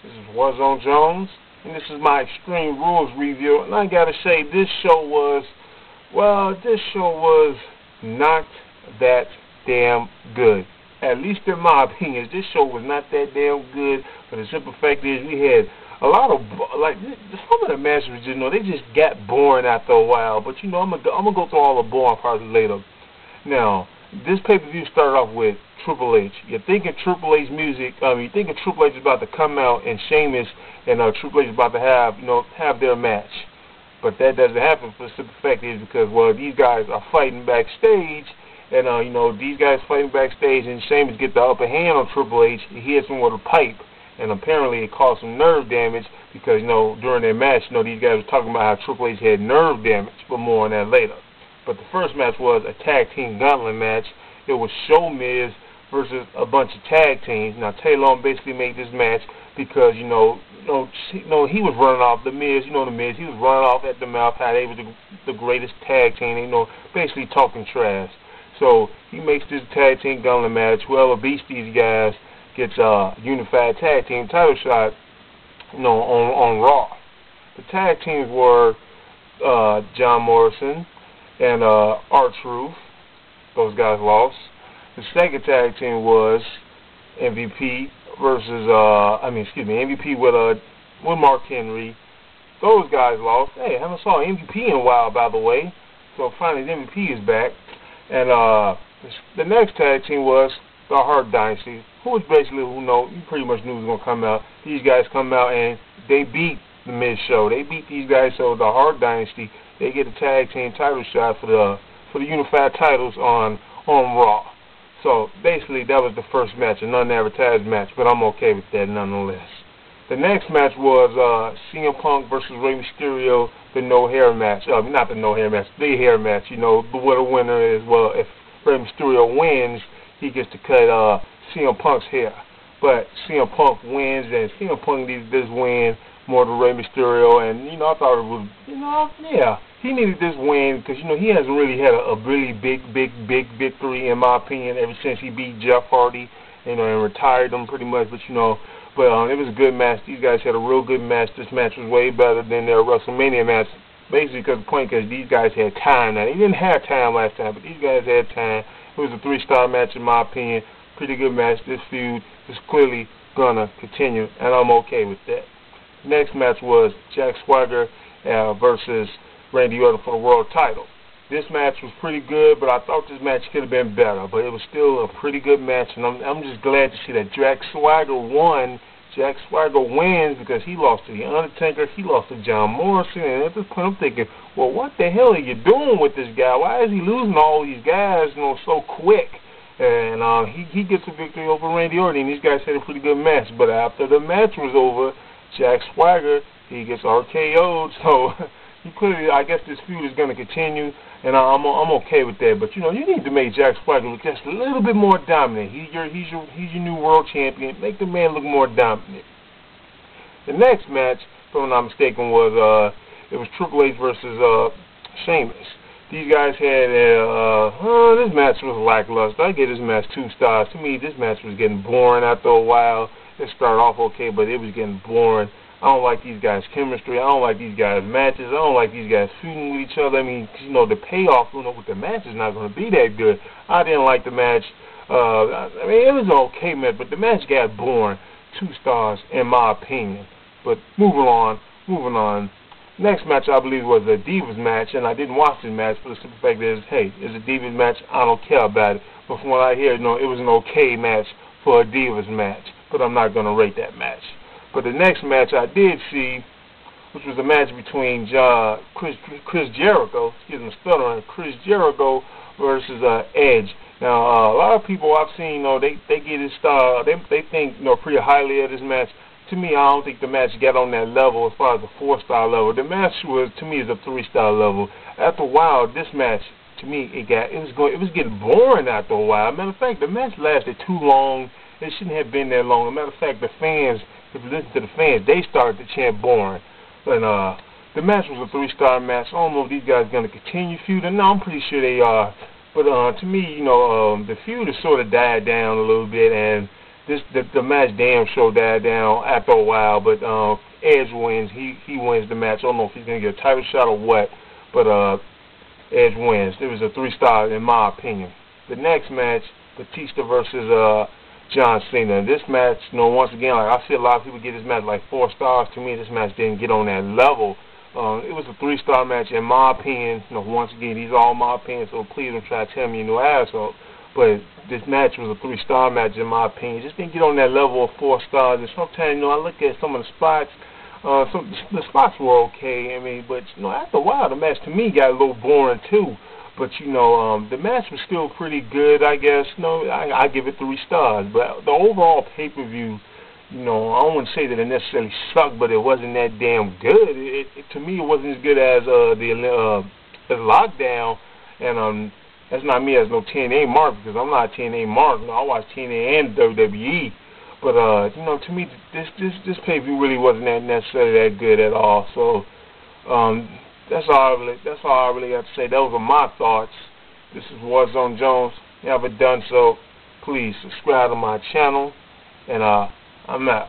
This is Warzone Jones, and this is my Extreme Rules review. And I gotta say, this show was not that damn good. At least in my opinion, this show was not that damn good. But the simple fact is, we had a lot of, like, some of the matches, they just got boring after a while. But I'm gonna go through all the boring parts later. Now, this pay-per-view started off with Triple H. You're thinking Triple H music. You're thinking Triple H is about to come out and Sheamus and Triple H is about to have their match. But that doesn't happen for the simple fact is because, well, these guys are fighting backstage, and these guys fighting backstage, and Sheamus get the upper hand on Triple H. He hits him with a pipe, and apparently it caused some nerve damage because during their match, these guys were talking about how Triple H had nerve damage, but more on that later. But the first match was a tag team gauntlet match. It was Sheamus versus a bunch of tag teams. Now Taylor basically made this match because he was running off the Miz. The Miz. He was running off at the mouth how they were the greatest tag team. Basically talking trash. So he makes this tag team gauntlet match. Whoever beats these guys gets a unified tag team title shot. On Raw. The tag teams were John Morrison and R-Truth. Those guys lost. The second tag team was MVP versus MVP with Mark Henry. Those guys lost. Hey, I haven't saw MVP in a while, by the way. So finally, the MVP is back. And the next tag team was the Hart Dynasty, who was basically you pretty much knew was gonna come out. These guys come out and they beat the Miz show. They beat these guys, so the Hart Dynasty, they get a tag team title shot for the unified titles on Raw. So basically that was the first match, an unadvertised match, but I'm okay with that nonetheless. The next match was CM Punk versus Rey Mysterio, the no-hair match. Not the no-hair match, the hair match. What a winner is. Well, if Rey Mysterio wins, he gets to cut CM Punk's hair. But CM Punk wins, and CM Punk needed this win more than Rey Mysterio, and I thought it was, he needed this win because he hasn't really had a really big victory in my opinion ever since he beat Jeff Hardy, and retired him pretty much. But it was a good match. These guys had a real good match. This match was way better than their WrestleMania match, basically because these guys had time. Now they didn't have time last time, but these guys had time. It was a 3-star match in my opinion. Pretty good match. This feud is clearly gonna continue, and I'm okay with that. Next match was Jack Swagger versus Randy Orton for the world title. This match was pretty good, but I thought this match could have been better. But it was still a pretty good match, and I'm just glad to see that Jack Swagger won. Jack Swagger wins because he lost to The Undertaker, he lost to John Morrison, and at this point I'm thinking, well, what the hell are you doing with this guy? Why is he losing all these guys, so quick? And he gets a victory over Randy Orton, and these guys had a pretty good match. But after the match was over, Jack Swagger, he gets RKO'd, so clearly, I guess this feud is going to continue, and I'm okay with that. But you need to make Jack Swagger look just a little bit more dominant. He's your new world champion. Make the man look more dominant. The next match, if I'm not mistaken, was it was Triple H versus Sheamus. These guys had this match was lackluster. I give this match 2 stars. To me, this match was getting boring after a while. It started off okay, but it was getting boring. I don't like these guys' chemistry. I don't like these guys' matches. I don't like these guys feuding with each other. I mean, the payoff, with the match is not going to be that good. I didn't like the match. It was an okay match, but the match got boring. 2 stars, in my opinion. But moving on. Next match, I believe, was a Divas match, and I didn't watch this match, but the simple fact is, hey, it's a Divas match. I don't care about it. But from what I hear, it was an okay match for a Divas match, but I'm not going to rate that match. But the next match I did see, which was a match between Chris Jericho, Chris Jericho versus Edge. Now, a lot of people I've seen, they get this star, they think, pretty highly of this match. To me, I don't think the match got on that level as far as a 4-star level. The match to me, is a 3-star level. After a while, this match, to me, it was getting boring after a while. Matter of fact, the match lasted too long. It shouldn't have been that long. As a matter of fact, the fans, if you listen to the fans, they started to chant boring. And the match was a 3-star match. I don't know if these guys are going to continue feuding. No, I'm pretty sure they are. But to me, the feud has sort of died down a little bit, and the match damn sure died down after a while, but Edge wins. He wins the match. I don't know if he's gonna get a title shot or what, but Edge wins. It was a 3-star in my opinion. The next match, Batista versus John Cena. This match, you know, once again, like I see a lot of people get this match like 4 stars. To me, this match didn't get on that level. It was a 3-star match in my opinion. You know, once again, these are all my opinions, so please don't try to tell me you're no asshole. But this match was a 3-star match in my opinion. It just didn't get on that level of 4 stars. And sometimes, you know, I look at some of the spots. The spots were okay. I mean, but you know, after a while, the match to me got a little boring too. But you know, the match was still pretty good, I guess. You know, I give it 3 stars. But the overall pay-per-view, you know, I don't want to say that it necessarily sucked, but it wasn't that damn good. To me, it wasn't as good as the Lockdown. And that's not me as no TNA mark, because I'm not a TNA mark. You know, I watch TNA and WWE. But you know, to me, this pay-per-view really wasn't that necessarily that good at all. So that's all I really got to say. Those are my thoughts. This is Warzone Jones. If you haven't done so, please subscribe to my channel, and I'm out.